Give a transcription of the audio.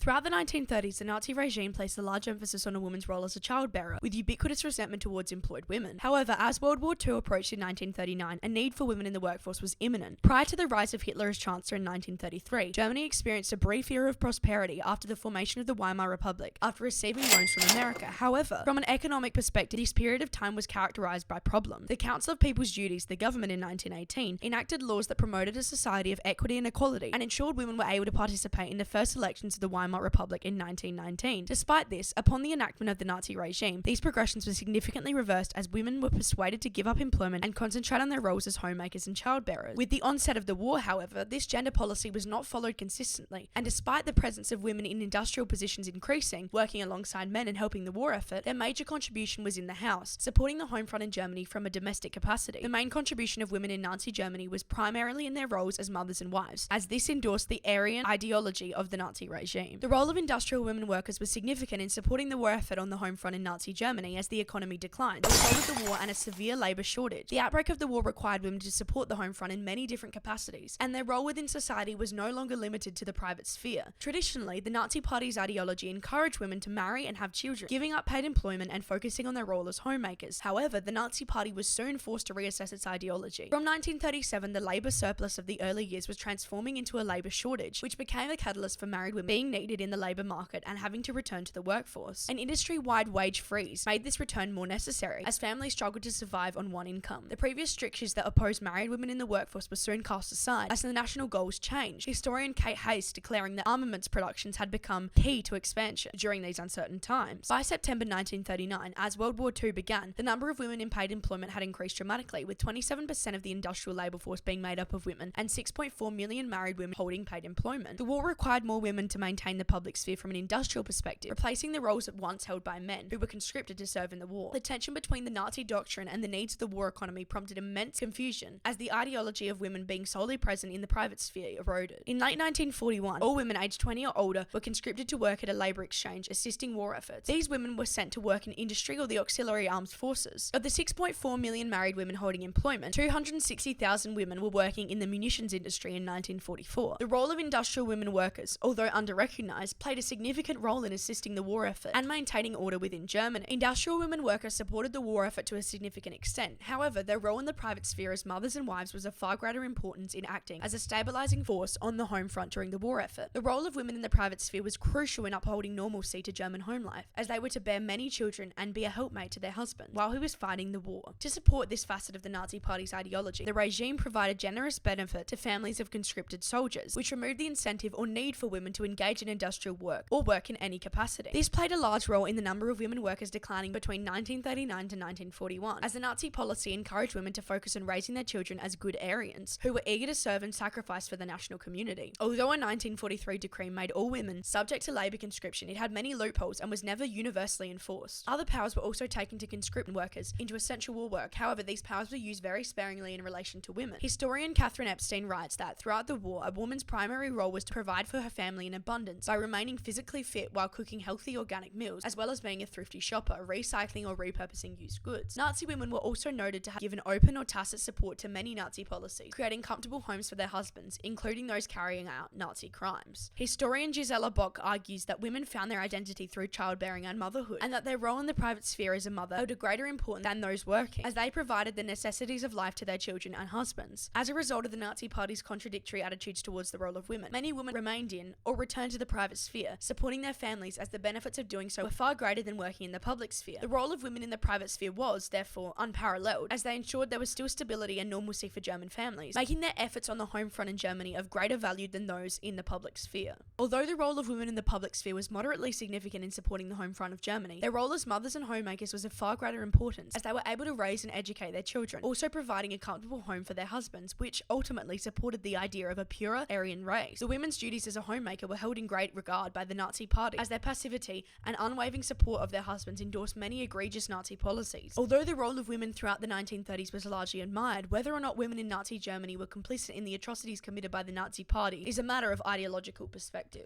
Throughout the 1930s, the Nazi regime placed a large emphasis on a woman's role as a childbearer, with ubiquitous resentment towards employed women. However, as World War II approached in 1939, a need for women in the workforce was imminent. Prior to the rise of Hitler as Chancellor in 1933, Germany experienced a brief era of prosperity after the formation of the Weimar Republic, after receiving loans from America. However, from an economic perspective, this period of time was characterized by problems. The Council of People's Duties, the government in 1918, enacted laws that promoted a society of equity and equality and ensured women were able to participate in the first elections of the Weimar Republic in 1919. Despite this, upon the enactment of the Nazi regime, these progressions were significantly reversed as women were persuaded to give up employment and concentrate on their roles as homemakers and childbearers. With the onset of the war, however, this gender policy was not followed consistently, and despite the presence of women in industrial positions increasing, working alongside men and helping the war effort, their major contribution was in the house, supporting the home front in Germany from a domestic capacity. The main contribution of women in Nazi Germany was primarily in their roles as mothers and wives, as this endorsed the Aryan ideology of the Nazi regime. The role of industrial women workers was significant in supporting the war effort on the home front in Nazi Germany as the economy declined, the result of the war and a severe labour shortage. The outbreak of the war required women to support the home front in many different capacities, and their role within society was no longer limited to the private sphere. Traditionally, the Nazi Party's ideology encouraged women to marry and have children, giving up paid employment and focusing on their role as homemakers. However, the Nazi Party was soon forced to reassess its ideology. From 1937, the labour surplus of the early years was transforming into a labour shortage, which became a catalyst for married women being needed in the labour market and having to return to the workforce. An industry-wide wage freeze made this return more necessary, as families struggled to survive on one income. The previous strictures that opposed married women in the workforce were soon cast aside, as the national goals changed. Historian Kate Hayes declaring that armaments productions had become key to expansion during these uncertain times. By September 1939, as World War II began, the number of women in paid employment had increased dramatically, with 27% of the industrial labour force being made up of women and 6.4 million married women holding paid employment. The war required more women to maintain the public sphere from an industrial perspective, replacing the roles that once held by men, who were conscripted to serve in the war. The tension between the Nazi doctrine and the needs of the war economy prompted immense confusion, as the ideology of women being solely present in the private sphere eroded. In late 1941, all women aged 20 or older were conscripted to work at a labour exchange assisting war efforts. These women were sent to work in industry or the auxiliary armed forces. Of the 6.4 million married women holding employment, 260,000 women were working in the munitions industry in 1944. The role of industrial women workers, although under-recognised, played a significant role in assisting the war effort and maintaining order within Germany. Industrial women workers supported the war effort to a significant extent. However, their role in the private sphere as mothers and wives was of far greater importance in acting as a stabilising force on the home front during the war effort. The role of women in the private sphere was crucial in upholding normalcy to German home life, as they were to bear many children and be a helpmate to their husband while he was fighting the war. To support this facet of the Nazi Party's ideology, the regime provided generous benefit to families of conscripted soldiers, which removed the incentive or need for women to engage in industrial work or work in any capacity. This played a large role in the number of women workers declining between 1939 to 1941, as the Nazi policy encouraged women to focus on raising their children as good Aryans, who were eager to serve and sacrifice for the national community. Although a 1943 decree made all women subject to labour conscription, it had many loopholes and was never universally enforced. Other powers were also taken to conscript workers into essential war work. However, these powers were used very sparingly in relation to women. Historian Catherine Epstein writes that throughout the war, a woman's primary role was to provide for her family in abundance by remaining physically fit while cooking healthy organic meals, as well as being a thrifty shopper, recycling or repurposing used goods. Nazi women were also noted to have given open or tacit support to many Nazi policies, creating comfortable homes for their husbands, including those carrying out Nazi crimes. Historian Gisela Bock argues that women found their identity through childbearing and motherhood, and that their role in the private sphere as a mother held a greater importance than those working, as they provided the necessities of life to their children and husbands. As a result of the Nazi Party's contradictory attitudes towards the role of women, many women remained in or returned to the private sphere, supporting their families, as the benefits of doing so were far greater than working in the public sphere. The role of women in the private sphere was, therefore, unparalleled, as they ensured there was still stability and normalcy for German families, making their efforts on the home front in Germany of greater value than those in the public sphere. Although the role of women in the public sphere was moderately significant in supporting the home front of Germany, their role as mothers and homemakers was of far greater importance, as they were able to raise and educate their children, also providing a comfortable home for their husbands, which ultimately supported the idea of a purer Aryan race. The women's duties as a homemaker were held in great regard by the Nazi Party, as their passivity and unwavering support of their husbands endorsed many egregious Nazi policies. Although the role of women throughout the 1930s was largely admired, whether or not women in Nazi Germany were complicit in the atrocities committed by the Nazi Party is a matter of ideological perspective.